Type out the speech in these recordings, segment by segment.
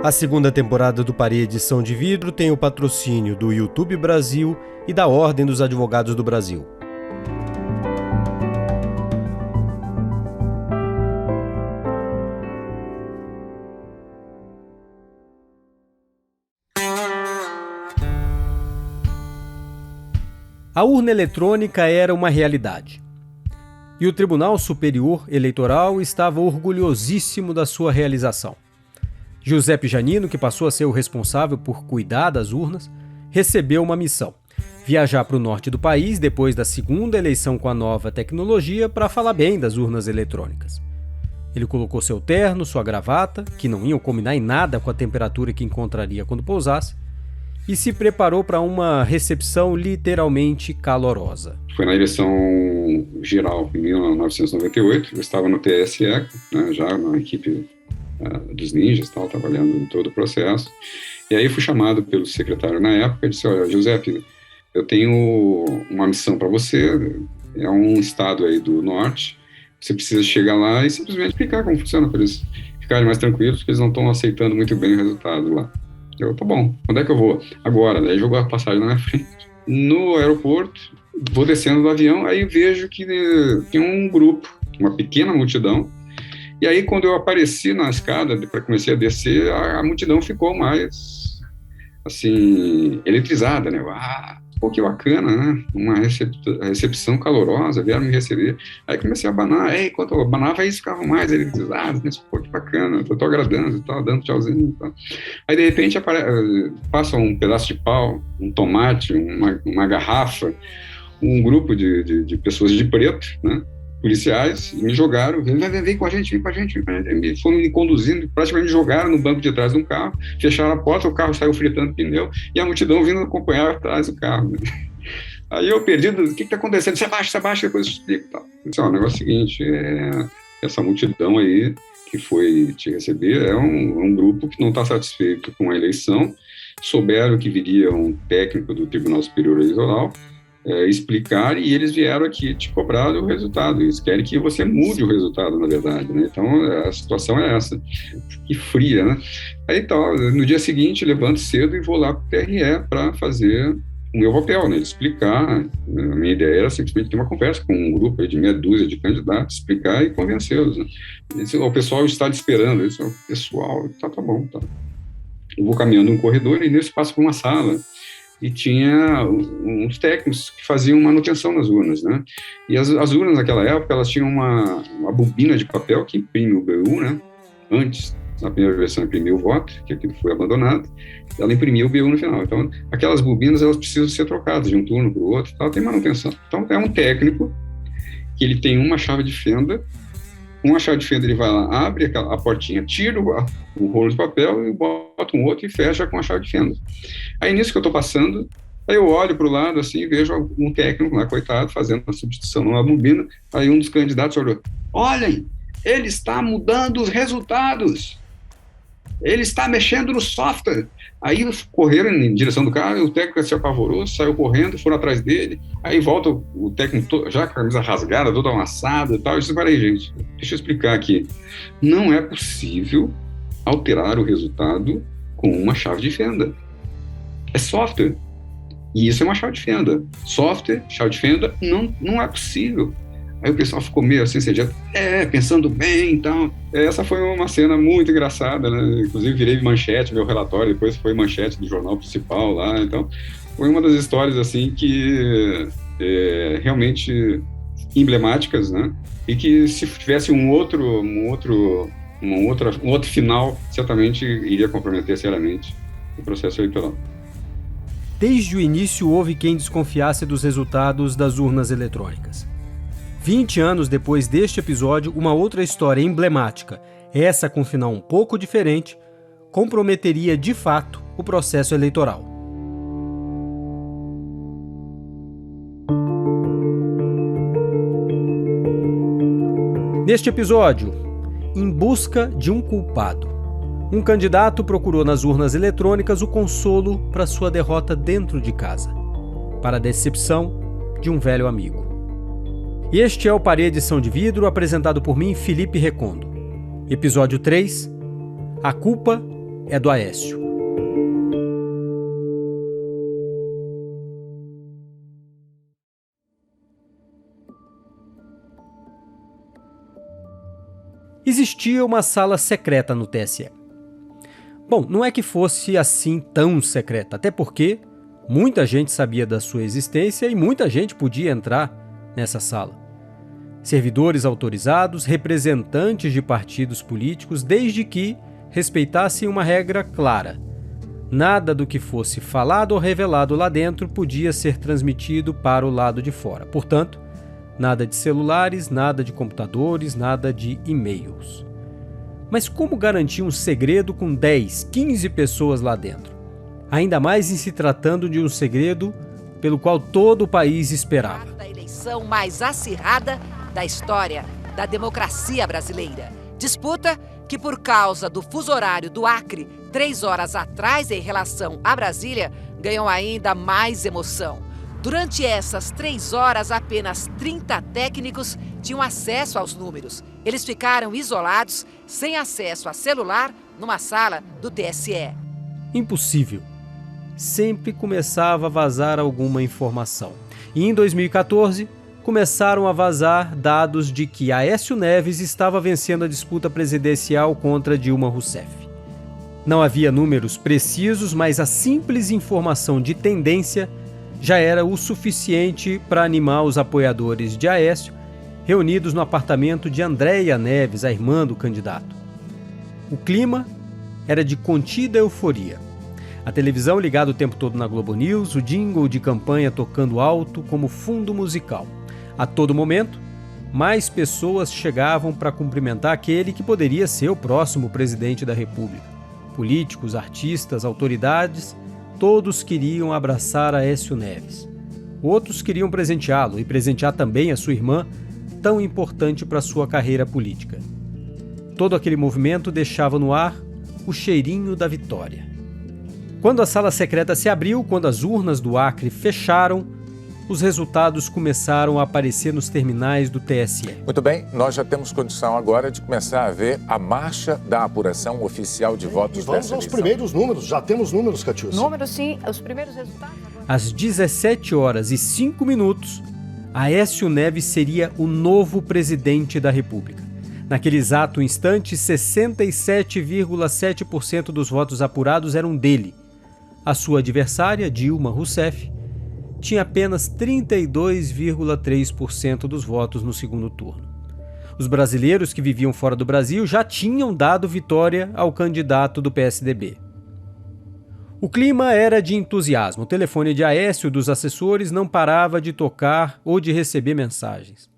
A segunda temporada do Paredes de Vidro tem o patrocínio do YouTube Brasil e da Ordem dos Advogados do Brasil. A urna eletrônica era uma realidade. E o Tribunal Superior Eleitoral estava orgulhosíssimo da sua realização. Giuseppe Janino, que passou a ser o responsável por cuidar das urnas, recebeu uma missão: viajar para o norte do país depois da segunda eleição com a nova tecnologia para falar bem das urnas eletrônicas. Ele colocou seu terno, sua gravata, que não iam combinar em nada com a temperatura que encontraria quando pousasse, e se preparou para uma recepção literalmente calorosa. Foi na eleição geral em 1998, eu estava no TSE, né, já na equipe dos ninjas, estava trabalhando em todo o processo, e aí fui chamado pelo secretário na época e disse: olha, Giuseppe, eu tenho uma missão para você, é um estado aí do norte, você precisa chegar lá e simplesmente explicar como funciona, para eles ficarem mais tranquilos, porque eles não estão aceitando muito bem o resultado lá. Eu, tá bom, onde é que eu vou? Agora, daí jogou a passagem na minha frente. No aeroporto, vou descendo do avião, aí vejo que tinha um grupo, uma pequena multidão. E aí, quando eu apareci na escada, para comecei a descer, a multidão ficou mais, assim, eletrizada, né? Pô, que bacana, né? Uma recepção calorosa, vieram me receber. Aí comecei a abanar, enquanto eu abanava, aí ficavam mais eletrizados, né? Pô, que bacana, eu tô agradando, tô dando tchauzinho. Tá. Aí, de repente, passa um pedaço de pau, um tomate, uma garrafa, um grupo de pessoas de preto, né? Policiais, me jogaram, vem com a gente, vem com a gente. Me foram me conduzindo, praticamente jogaram no banco de trás de um carro, fecharam a porta, o carro saiu fritando pneu e a multidão vindo acompanhar atrás do carro. Né? Aí eu perdido, o que está acontecendo? Você abaixa, depois eu explico. Tá. Disse, o negócio é o seguinte, essa multidão aí que foi te receber é um grupo que não está satisfeito com a eleição, souberam que viria um técnico do Tribunal Superior Eleitoral, explicar, e eles vieram aqui te cobrar o resultado, eles querem que você mude o resultado, na verdade, né? Então, a situação é essa, que fria, né? Aí, então, no dia seguinte, levanto cedo e vou lá para o TRE para fazer o meu papel, né? De explicar, a minha ideia era simplesmente ter uma conversa com um grupo de meia dúzia de candidatos, explicar e convencê-los, né? O pessoal está te esperando, eu disse, o pessoal, tá bom, tá. Eu vou caminhando um corredor e nisso passo por uma sala, e tinha uns técnicos que faziam manutenção nas urnas, né? E as urnas naquela época, elas tinham uma bobina de papel que imprime o BU, né? Antes, na primeira versão, imprimiu o voto, que aquilo foi abandonado, ela imprimia o BU no final. Então, aquelas bobinas, elas precisam ser trocadas de um turno para o outro, tal, tem manutenção. Então, é um técnico que ele tem uma chave de fenda, ele vai lá, abre a portinha, tira o rolo de papel e bota um outro e fecha com a chave de fenda. Aí, nisso que eu estou passando, aí eu olho para o lado assim e vejo um técnico lá, coitado, fazendo uma substituição numa bobina. Aí um dos candidatos olhou: olhem, ele está mudando os resultados, ele está mexendo no software. Aí correram em direção do carro, o técnico se apavorou, saiu correndo, foram atrás dele, aí volta o técnico já com a camisa rasgada, toda amassada e tal. Eu disse: peraí, gente, deixa eu explicar aqui. Não é possível alterar o resultado com uma chave de fenda. É software. E isso é uma chave de fenda. Software, chave de fenda, não é possível. Aí o pessoal ficou meio assim, pensando bem e tal. Essa foi uma cena muito engraçada, né? Inclusive virei manchete, meu relatório depois foi manchete do jornal principal lá. Então, foi uma das histórias assim que realmente emblemáticas, né? E que se tivesse um outro final, certamente iria comprometer seriamente o processo eleitoral. Desde o início houve quem desconfiasse dos resultados das urnas eletrônicas. 20 anos depois deste episódio, uma outra história emblemática, essa com final um pouco diferente, comprometeria de fato o processo eleitoral. Neste episódio, em busca de um culpado, um candidato procurou nas urnas eletrônicas o consolo para sua derrota dentro de casa, para a decepção de um velho amigo. Este é o Paredes de Vidro, apresentado por mim, Felipe Recondo. Episódio 3, A Culpa é do Aécio. Existia uma sala secreta no TSE. Bom, não é que fosse assim tão secreta, até porque muita gente sabia da sua existência e muita gente podia entrar nessa sala. Servidores autorizados, representantes de partidos políticos, desde que respeitassem uma regra clara. Nada do que fosse falado ou revelado lá dentro podia ser transmitido para o lado de fora. Portanto, nada de celulares, nada de computadores, nada de e-mails. Mas como garantir um segredo com 10, 15 pessoas lá dentro? Ainda mais em se tratando de um segredo pelo qual todo o país esperava. A eleição mais acirrada da história da democracia brasileira. Disputa que, por causa do fuso horário do Acre, 3 horas atrás em relação a Brasília, ganhou ainda mais emoção. Durante essas 3 horas, apenas 30 técnicos tinham acesso aos números. Eles ficaram isolados, sem acesso a celular, numa sala do TSE. Impossível. Sempre começava a vazar alguma informação. E em 2014, começaram a vazar dados de que Aécio Neves estava vencendo a disputa presidencial contra Dilma Rousseff. Não havia números precisos, mas a simples informação de tendência já era o suficiente para animar os apoiadores de Aécio, reunidos no apartamento de Andréia Neves, a irmã do candidato. O clima era de contida euforia. A televisão ligada o tempo todo na Globo News, o jingle de campanha tocando alto como fundo musical. A todo momento, mais pessoas chegavam para cumprimentar aquele que poderia ser o próximo presidente da República. Políticos, artistas, autoridades, todos queriam abraçar Aécio Neves. Outros queriam presenteá-lo e presentear também a sua irmã, tão importante para sua carreira política. Todo aquele movimento deixava no ar o cheirinho da vitória. Quando a sala secreta se abriu, quando as urnas do Acre fecharam, os resultados começaram a aparecer nos terminais do TSE. Muito bem, nós já temos condição agora de começar a ver a marcha da apuração oficial de votos dessa eleição. Vamos aos primeiros números, já temos números, Catiúcia. Números, sim, os primeiros resultados. Às 17 horas e 5 minutos, Aécio Neves seria o novo presidente da República. Naquele exato instante, 67,7% dos votos apurados eram dele. A sua adversária, Dilma Rousseff, tinha apenas 32,3% dos votos no segundo turno. Os brasileiros que viviam fora do Brasil já tinham dado vitória ao candidato do PSDB. O clima era de entusiasmo. O telefone de Aécio e dos assessores não parava de tocar ou de receber mensagens.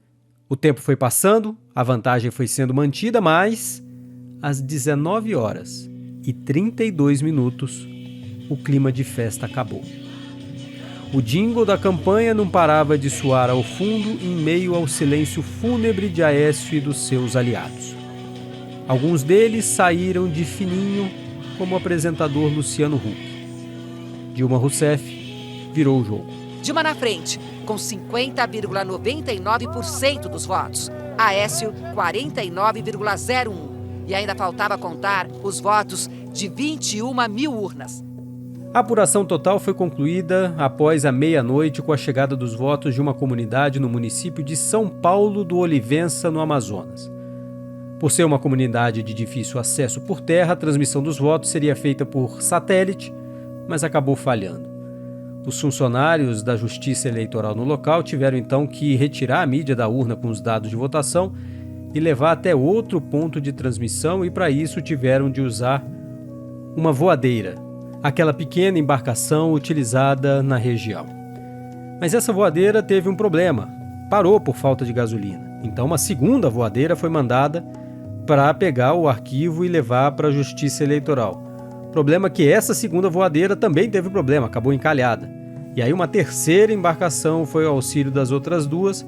O tempo foi passando, a vantagem foi sendo mantida, mas às 19 horas e 32 minutos, o clima de festa acabou. O jingle da campanha não parava de soar ao fundo em meio ao silêncio fúnebre de Aécio e dos seus aliados. Alguns deles saíram de fininho, como o apresentador Luciano Huck. Dilma Rousseff virou o jogo. Dilma na frente, com 50,99% dos votos. Aécio, 49,01%. E ainda faltava contar os votos de 21 mil urnas. A apuração total foi concluída após a meia-noite com a chegada dos votos de uma comunidade no município de São Paulo do Olivença, no Amazonas. Por ser uma comunidade de difícil acesso por terra, a transmissão dos votos seria feita por satélite, mas acabou falhando. Os funcionários da Justiça Eleitoral no local tiveram então que retirar a mídia da urna com os dados de votação e levar até outro ponto de transmissão, e para isso tiveram de usar uma voadeira, aquela pequena embarcação utilizada na região. Mas essa voadeira teve um problema, parou por falta de gasolina. Então uma segunda voadeira foi mandada para pegar o arquivo e levar para a Justiça Eleitoral. Problema que essa segunda voadeira também teve problema, acabou encalhada. E aí uma terceira embarcação foi ao auxílio das outras duas,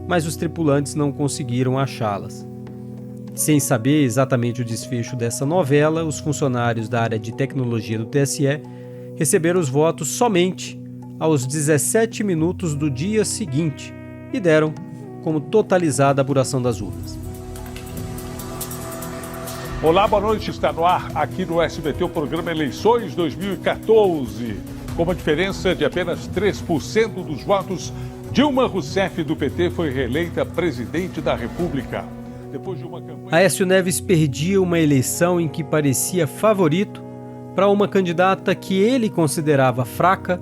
mas os tripulantes não conseguiram achá-las. Sem saber exatamente o desfecho dessa novela, os funcionários da área de tecnologia do TSE receberam os votos somente aos 17 minutos do dia seguinte e deram como totalizada a apuração das urnas. Olá, boa noite. Está no ar aqui no SBT o programa Eleições 2014. Com uma diferença de apenas 3% dos votos, Dilma Rousseff do PT foi reeleita presidente da República. Depois de uma campanha... Aécio Neves perdia uma eleição em que parecia favorito para uma candidata que ele considerava fraca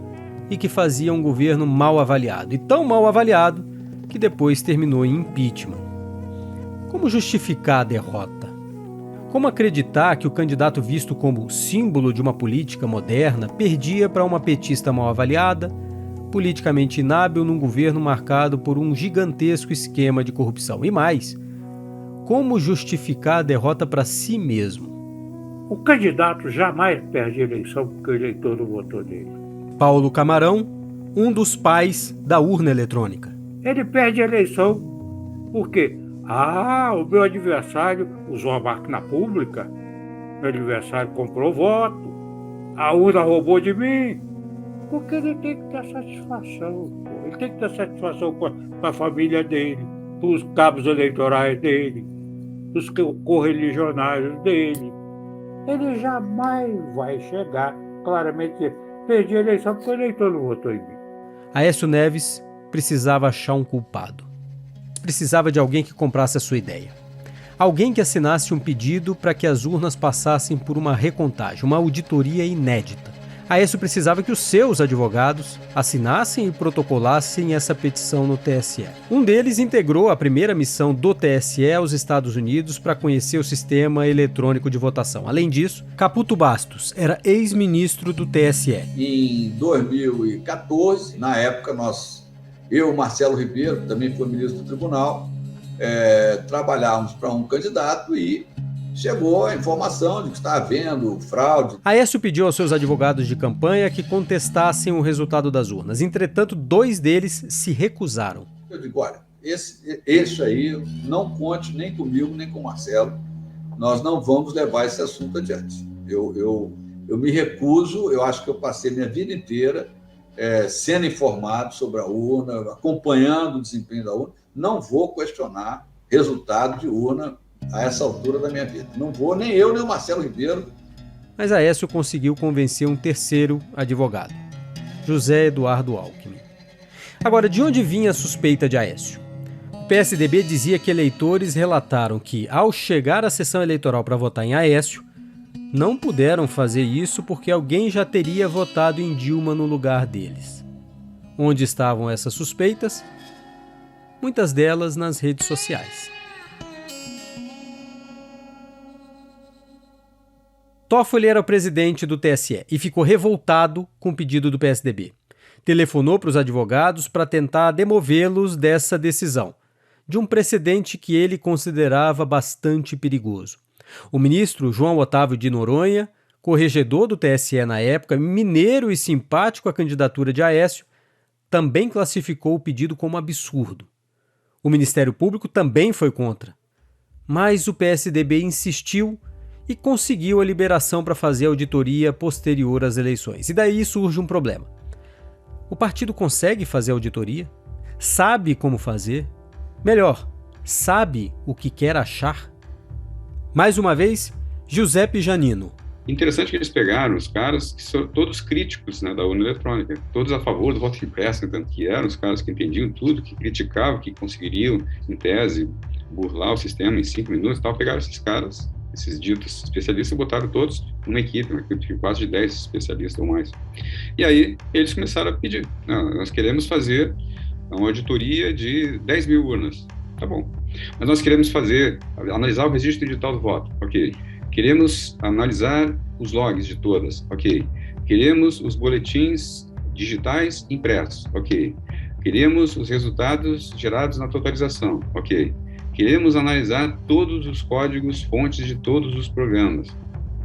e que fazia um governo mal avaliado. E tão mal avaliado que depois terminou em impeachment. Como justificar a derrota? Como acreditar que o candidato visto como símbolo de uma política moderna perdia para uma petista mal avaliada, politicamente inábil num governo marcado por um gigantesco esquema de corrupção? E mais, como justificar a derrota para si mesmo? O candidato jamais perde a eleição porque o eleitor não votou nele. Paulo Camarão, um dos pais da urna eletrônica. Ele perde a eleição porque... o meu adversário usou a máquina pública, meu adversário comprou voto, a urna roubou de mim. Porque ele tem que ter satisfação, pô. Ele tem que ter satisfação com a família dele, com os cabos eleitorais dele, os correligionários dele. Ele jamais vai chegar claramente a dizer, perdi a eleição porque o eleitor não votou em mim. Aécio Neves precisava achar um culpado. Precisava de alguém que comprasse a sua ideia. Alguém que assinasse um pedido para que as urnas passassem por uma recontagem, uma auditoria inédita. Aécio precisava que os seus advogados assinassem e protocolassem essa petição no TSE. Um deles integrou a primeira missão do TSE aos Estados Unidos para conhecer o sistema eletrônico de votação. Além disso, Caputo Bastos era ex-ministro do TSE. Em 2014, na época, eu, Marcelo Ribeiro, que também foi ministro do tribunal, trabalhávamos para um candidato e chegou a informação de que está havendo fraude. Aécio pediu aos seus advogados de campanha que contestassem o resultado das urnas. Entretanto, 2 deles se recusaram. Eu digo, olha, esse aí não conte nem comigo, nem com o Marcelo. Nós não vamos levar esse assunto adiante. Eu me recuso, eu acho que eu passei minha vida inteira sendo informado sobre a urna, acompanhando o desempenho da urna. Não vou questionar resultado de urna a essa altura da minha vida. Não vou, nem eu, nem o Marcelo Ribeiro. Mas Aécio conseguiu convencer um terceiro advogado, José Eduardo Alckmin. Agora, de onde vinha a suspeita de Aécio? O PSDB dizia que eleitores relataram que, ao chegar à sessão eleitoral para votar em Aécio, não puderam fazer isso porque alguém já teria votado em Dilma no lugar deles. Onde estavam essas suspeitas? Muitas delas nas redes sociais. Toffoli era o presidente do TSE e ficou revoltado com o pedido do PSDB. Telefonou para os advogados para tentar demovê-los dessa decisão, de um precedente que ele considerava bastante perigoso. O ministro João Otávio de Noronha, corregedor do TSE na época, mineiro e simpático à candidatura de Aécio, também classificou o pedido como absurdo. O Ministério Público também foi contra. Mas o PSDB insistiu e conseguiu a liberação para fazer a auditoria posterior às eleições. E daí surge um problema. O partido consegue fazer a auditoria? Sabe como fazer? Melhor, sabe o que quer achar? Mais uma vez, Giuseppe Janino. Interessante que eles pegaram os caras que são todos críticos, né, da urna eletrônica, todos a favor do voto impresso, tanto que eram os caras que entendiam tudo, que criticavam, que conseguiriam, em tese, burlar o sistema em 5 minutos e tal. Pegaram esses caras, esses ditos especialistas, e botaram todos numa equipe de quase de 10 especialistas ou mais. E aí eles começaram a pedir, nós queremos fazer uma auditoria de 10 mil urnas. Tá bom. Mas nós queremos analisar o registro digital do voto. Ok. Queremos analisar os logs de todas. Ok. Queremos os boletins digitais impressos. Ok. Queremos os resultados gerados na totalização. Ok. Queremos analisar todos os códigos fontes de todos os programas.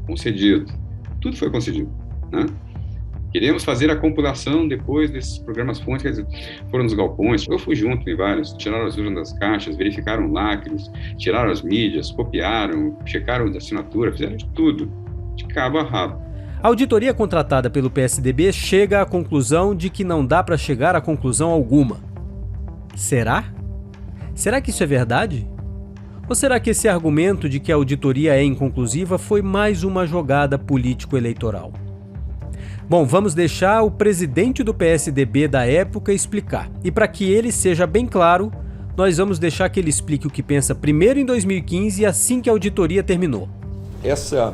Concedido. Tudo foi concedido, né? Queremos fazer a compilação depois desses programas fontes, quer dizer, foram nos galpões, eu fui junto em vários, tiraram as urnas das caixas, verificaram lacres, tiraram as mídias, copiaram, checaram a assinatura, fizeram de tudo, de cabo a rabo. A auditoria contratada pelo PSDB chega à conclusão de que não dá para chegar a conclusão alguma. Será? Será que isso é verdade? Ou será que esse argumento de que a auditoria é inconclusiva foi mais uma jogada político-eleitoral? Bom, vamos deixar o presidente do PSDB da época explicar. E para que ele seja bem claro, nós vamos deixar que ele explique o que pensa primeiro em 2015 e assim que a auditoria terminou. Essa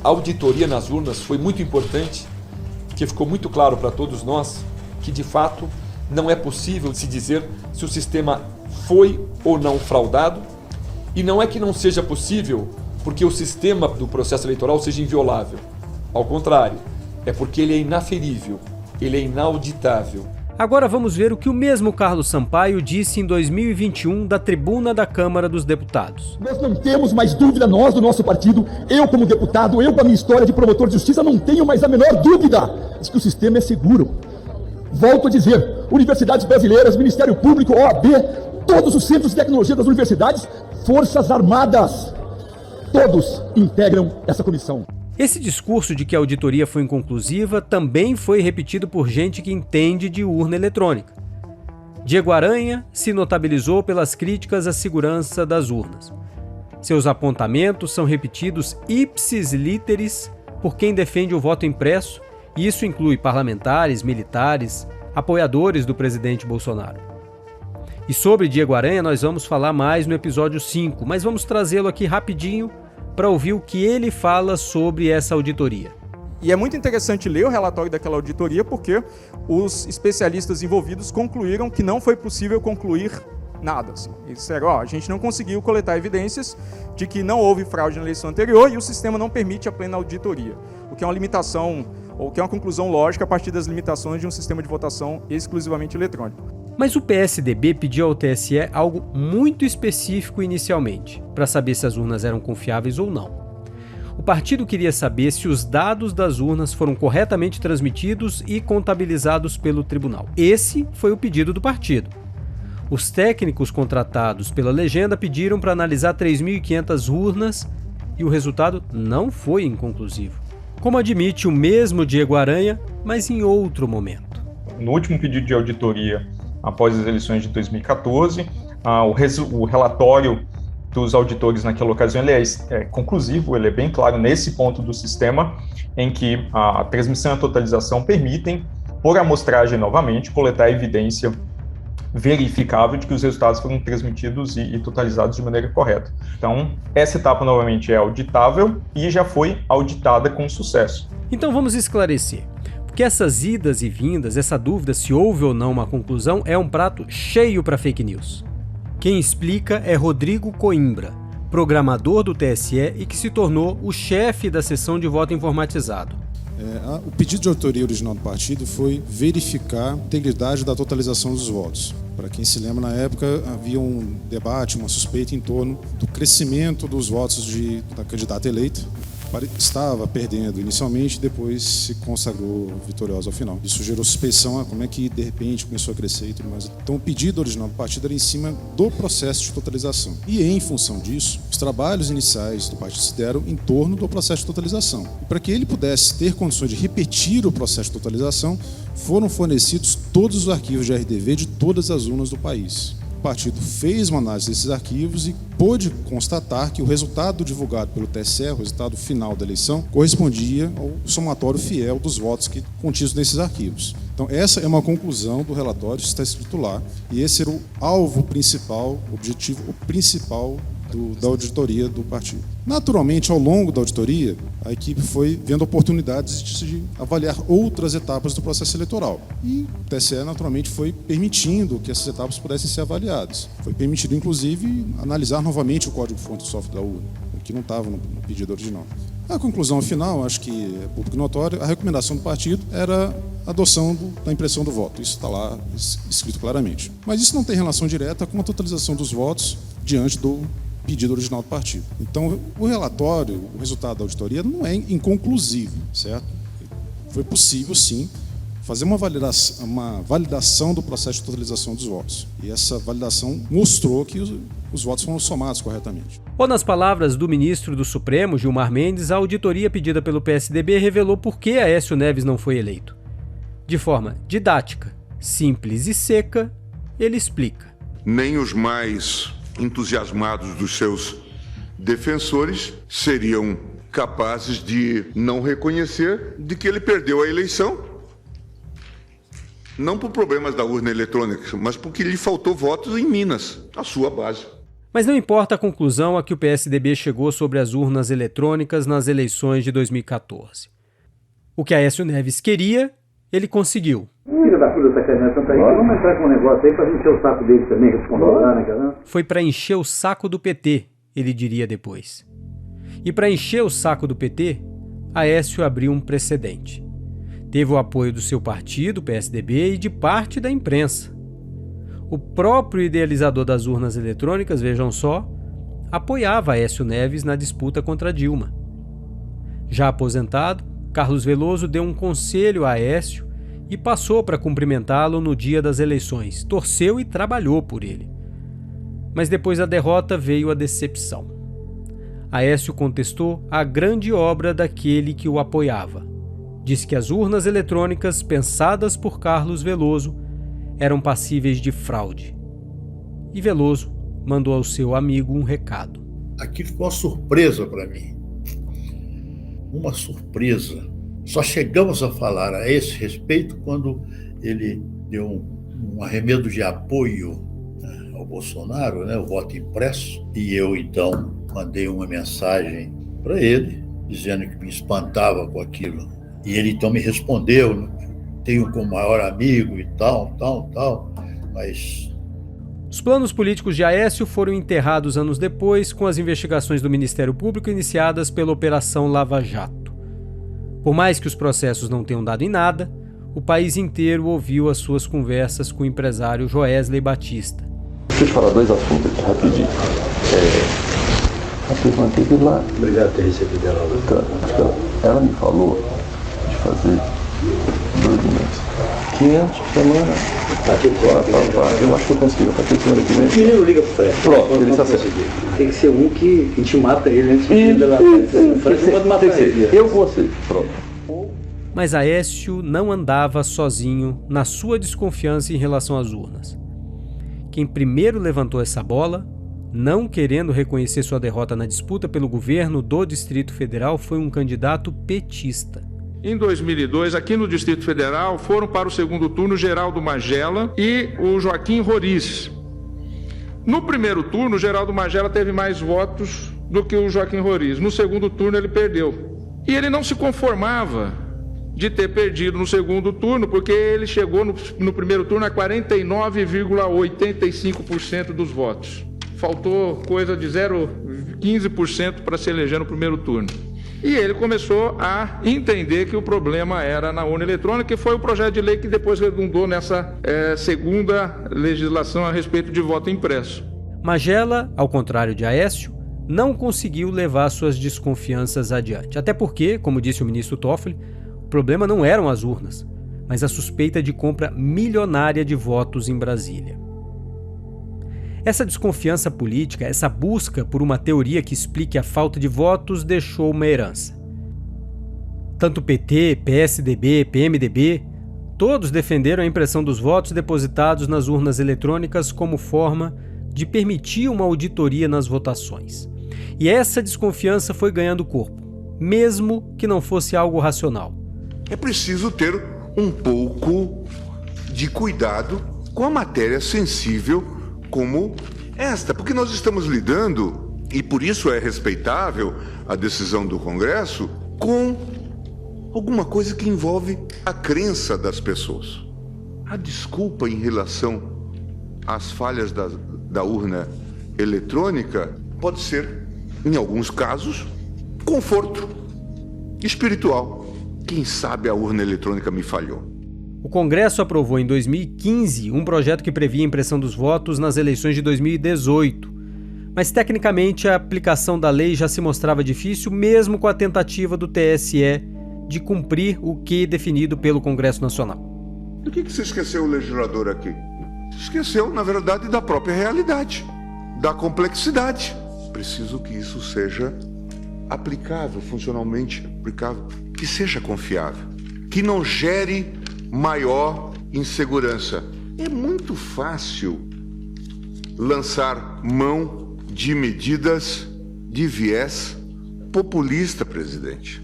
auditoria nas urnas foi muito importante, porque ficou muito claro para todos nós que, de fato, não é possível se dizer se o sistema foi ou não fraudado. E não é que não seja possível porque o sistema do processo eleitoral seja inviolável. Ao contrário, é porque ele é inaferível, ele é inauditável. Agora vamos ver o que o mesmo Carlos Sampaio disse em 2021 da tribuna da Câmara dos Deputados. Nós não temos mais dúvida, nós do nosso partido, eu como deputado, eu com a minha história de promotor de justiça, não tenho mais a menor dúvida de que o sistema é seguro. Volto a dizer, universidades brasileiras, Ministério Público, OAB, todos os centros de tecnologia das universidades, Forças Armadas, todos integram essa comissão. Esse discurso de que a auditoria foi inconclusiva também foi repetido por gente que entende de urna eletrônica. Diego Aranha se notabilizou pelas críticas à segurança das urnas. Seus apontamentos são repetidos ipsis literis por quem defende o voto impresso, e isso inclui parlamentares, militares, apoiadores do presidente Bolsonaro. E sobre Diego Aranha nós vamos falar mais no episódio 5, mas vamos trazê-lo aqui rapidinho para ouvir o que ele fala sobre essa auditoria. E é muito interessante ler o relatório daquela auditoria porque os especialistas envolvidos concluíram que não foi possível concluir nada. Assim. Eles disseram, a gente não conseguiu coletar evidências de que não houve fraude na eleição anterior e o sistema não permite a plena auditoria, o que é uma limitação, ou que é uma conclusão lógica a partir das limitações de um sistema de votação exclusivamente eletrônico. Mas o PSDB pediu ao TSE algo muito específico inicialmente, para saber se as urnas eram confiáveis ou não. O partido queria saber se os dados das urnas foram corretamente transmitidos e contabilizados pelo tribunal. Esse foi o pedido do partido. Os técnicos contratados pela legenda pediram para analisar 3.500 urnas e o resultado não foi inconclusivo. Como admite o mesmo Diego Aranha, mas em outro momento. No último pedido de auditoria, após as eleições de 2014, o relatório dos auditores naquela ocasião ele é conclusivo, ele é bem claro nesse ponto do sistema, em que a transmissão e a totalização permitem, por amostragem novamente, coletar evidência verificável de que os resultados foram transmitidos e totalizados de maneira correta. Então, essa etapa novamente é auditável e já foi auditada com sucesso. Então vamos esclarecer. Porque essas idas e vindas, essa dúvida se houve ou não uma conclusão, é um prato cheio para fake news. Quem explica é Rodrigo Coimbra, programador do TSE e que se tornou o chefe da seção de voto informatizado. O pedido de auditoria original do partido foi verificar a integridade da totalização dos votos. Para quem se lembra, na época havia um debate, uma suspeita em torno do crescimento dos votos da candidata eleita. Estava perdendo inicialmente, depois se consagrou vitoriosa ao final. Isso gerou suspeição a como é que de repente começou a crescer e tudo mais. Então o pedido original do partido era em cima do processo de totalização. E em função disso, os trabalhos iniciais do partido se deram em torno do processo de totalização. E para que ele pudesse ter condições de repetir o processo de totalização, foram fornecidos todos os arquivos de RDV de todas as urnas do país. O partido fez uma análise desses arquivos e pôde constatar que o resultado divulgado pelo TSE, o resultado final da eleição, correspondia ao somatório fiel dos votos que contidos nesses arquivos. Então, essa é uma conclusão do relatório, está escrito lá, e esse era o alvo principal, o objetivo principal da auditoria do partido. Naturalmente, ao longo da auditoria, a equipe foi vendo oportunidades de avaliar outras etapas do processo eleitoral. E o TSE, naturalmente, foi permitindo que essas etapas pudessem ser avaliadas. Foi permitido, inclusive, analisar novamente o código-fonte do software da urna, o que não estava no pedido original. A conclusão final, acho que é público notório, a recomendação do partido era a adoção da impressão do voto. Isso está lá escrito claramente. Mas isso não tem relação direta com a totalização dos votos diante do pedido original do partido. Então, o relatório, o resultado da auditoria não é inconclusivo, certo? Foi possível, sim, fazer uma validação do processo de totalização dos votos. E essa validação mostrou que os votos foram somados corretamente. Ou nas palavras do ministro do Supremo, Gilmar Mendes, a auditoria pedida pelo PSDB revelou por que Aécio Neves não foi eleito. De forma didática, simples e seca, ele explica. Nem os mais entusiasmados dos seus defensores seriam capazes de não reconhecer de que ele perdeu a eleição, não por problemas da urna eletrônica, mas porque lhe faltou votos em Minas, a sua base. Mas não importa a conclusão a que o PSDB chegou sobre as urnas eletrônicas nas eleições de 2014. O que Aécio Neves queria, ele conseguiu. Filha da puta sacanagem, tanto aí. Vamos entrar com um negócio aí pra encher o saco dele também, né? Foi para encher o saco do PT, ele diria depois. E para encher o saco do PT, Aécio abriu um precedente. Teve o apoio do seu partido, PSDB, e de parte da imprensa. O próprio idealizador das urnas eletrônicas, vejam só, apoiava Aécio Neves na disputa contra Dilma. Já aposentado, Carlos Veloso deu um conselho a Aécio e passou para cumprimentá-lo no dia das eleições. Torceu e trabalhou por ele. Mas depois da derrota veio a decepção. Aécio contestou a grande obra daquele que o apoiava. Disse que as urnas eletrônicas pensadas por Carlos Veloso eram passíveis de fraude. E Veloso mandou ao seu amigo um recado. Aquilo foi uma surpresa para mim. Uma surpresa. Só chegamos a falar a esse respeito quando ele deu um arremedo de apoio ao Bolsonaro, né, o voto impresso, e eu então mandei uma mensagem para ele, dizendo que me espantava com aquilo. E ele então me respondeu, tenho como maior amigo e tal, mas... Os planos políticos de Aécio foram enterrados anos depois com as investigações do Ministério Público iniciadas pela Operação Lava Jato. Por mais que os processos não tenham dado em nada, o país inteiro ouviu as suas conversas com o empresário Joesley Batista. Deixa eu te falar dois assuntos aqui rapidinho. A pessoa teve lá. Obrigado por ter recebido ela. Ela me falou de fazer 2 meses. 500 por semana. Eu acho que eu consigo. A partir de semana que vem. O menino liga pro Fred. Pronto, ele está certo. Tem que ser um que a gente mata ele antes de ir lá. O Fred não pode matar ele. Eu consigo. Pronto. Mas Aécio não andava sozinho na sua desconfiança em relação às urnas. Quem primeiro levantou essa bola, não querendo reconhecer sua derrota na disputa pelo governo do Distrito Federal, foi um candidato petista. Em 2002, aqui no Distrito Federal, foram para o segundo turno Geraldo Magela e o Joaquim Roriz. No primeiro turno, o Geraldo Magela teve mais votos do que o Joaquim Roriz. No segundo turno, ele perdeu. E ele não se conformava de ter perdido no segundo turno, porque ele chegou no primeiro turno a 49,85% dos votos. Faltou coisa de 0,15% para se eleger no primeiro turno. E ele começou a entender que o problema era na urna eletrônica, que foi o projeto de lei que depois redundou nessa segunda legislação a respeito de voto impresso. Magela, ao contrário de Aécio, não conseguiu levar suas desconfianças adiante. Até porque, como disse o ministro Toffoli, o problema não eram as urnas, mas a suspeita de compra milionária de votos em Brasília. Essa desconfiança política, essa busca por uma teoria que explique a falta de votos, deixou uma herança. Tanto PT, PSDB, PMDB, todos defenderam a impressão dos votos depositados nas urnas eletrônicas como forma de permitir uma auditoria nas votações. E essa desconfiança foi ganhando corpo, mesmo que não fosse algo racional. É preciso ter um pouco de cuidado com a matéria sensível como esta, porque nós estamos lidando, e por isso é respeitável a decisão do Congresso, com alguma coisa que envolve a crença das pessoas. A desculpa em relação às falhas da urna eletrônica pode ser, em alguns casos, conforto espiritual. Quem sabe a urna eletrônica me falhou. O Congresso aprovou em 2015 um projeto que previa a impressão dos votos nas eleições de 2018. Mas, tecnicamente, a aplicação da lei já se mostrava difícil, mesmo com a tentativa do TSE de cumprir o que definido pelo Congresso Nacional. Do que se esqueceu o legislador aqui? Se esqueceu, na verdade, da própria realidade, da complexidade. Preciso que isso seja aplicável, funcionalmente aplicável, que seja confiável, que não gere maior insegurança. É muito fácil lançar mão de medidas de viés populista, presidente.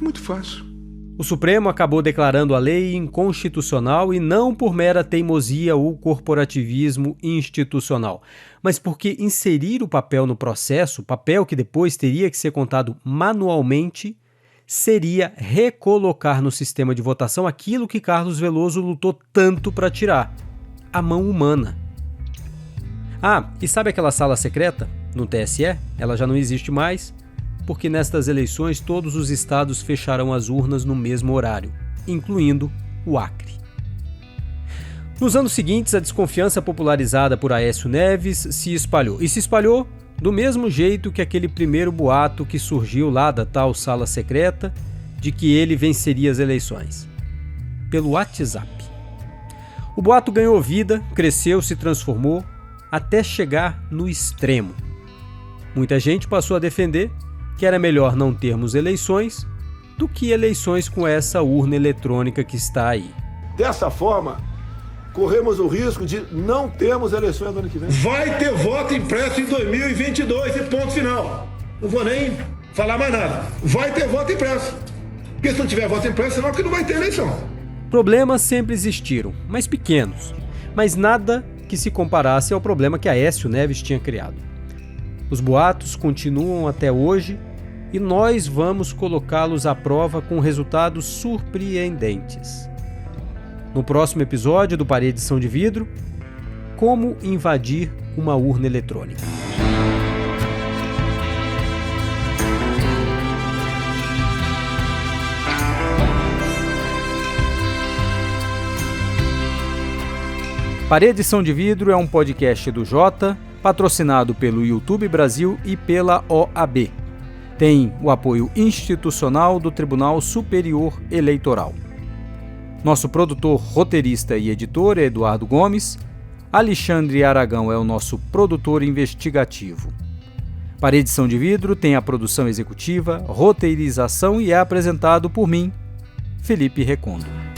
Muito fácil. O Supremo acabou declarando a lei inconstitucional e não por mera teimosia ou corporativismo institucional, mas porque inserir o papel no processo, papel que depois teria que ser contado manualmente, seria recolocar no sistema de votação aquilo que Carlos Veloso lutou tanto para tirar: a mão humana. Ah, e sabe aquela sala secreta no TSE? Ela já não existe mais, porque nestas eleições todos os estados fecharão as urnas no mesmo horário, incluindo o Acre. Nos anos seguintes, a desconfiança popularizada por Aécio Neves se espalhou. E se espalhou do mesmo jeito que aquele primeiro boato que surgiu lá da tal sala secreta de que ele venceria as eleições. Pelo WhatsApp. O boato ganhou vida, cresceu, se transformou, até chegar no extremo. Muita gente passou a defender que era melhor não termos eleições do que eleições com essa urna eletrônica que está aí. Dessa forma, corremos o risco de não termos eleições no ano que vem. Vai ter voto impresso em 2022 e ponto final. Não vou nem falar mais nada. Vai ter voto impresso. Porque se não tiver voto impresso, senão que não vai ter eleição. Problemas sempre existiram, mas pequenos. Mas nada que se comparasse ao problema que Aécio Neves tinha criado. Os boatos continuam até hoje e nós vamos colocá-los à prova com resultados surpreendentes. No próximo episódio do Paredição de Vidro, como invadir uma urna eletrônica. Paredição de Vidro é um podcast do Jota, patrocinado pelo YouTube Brasil e pela OAB. Tem o apoio institucional do Tribunal Superior Eleitoral. Nosso produtor, roteirista e editor é Eduardo Gomes. Alexandre Aragão é o nosso produtor investigativo. Paredição de Vidro tem a produção executiva, roteirização e é apresentado por mim, Felipe Recondo.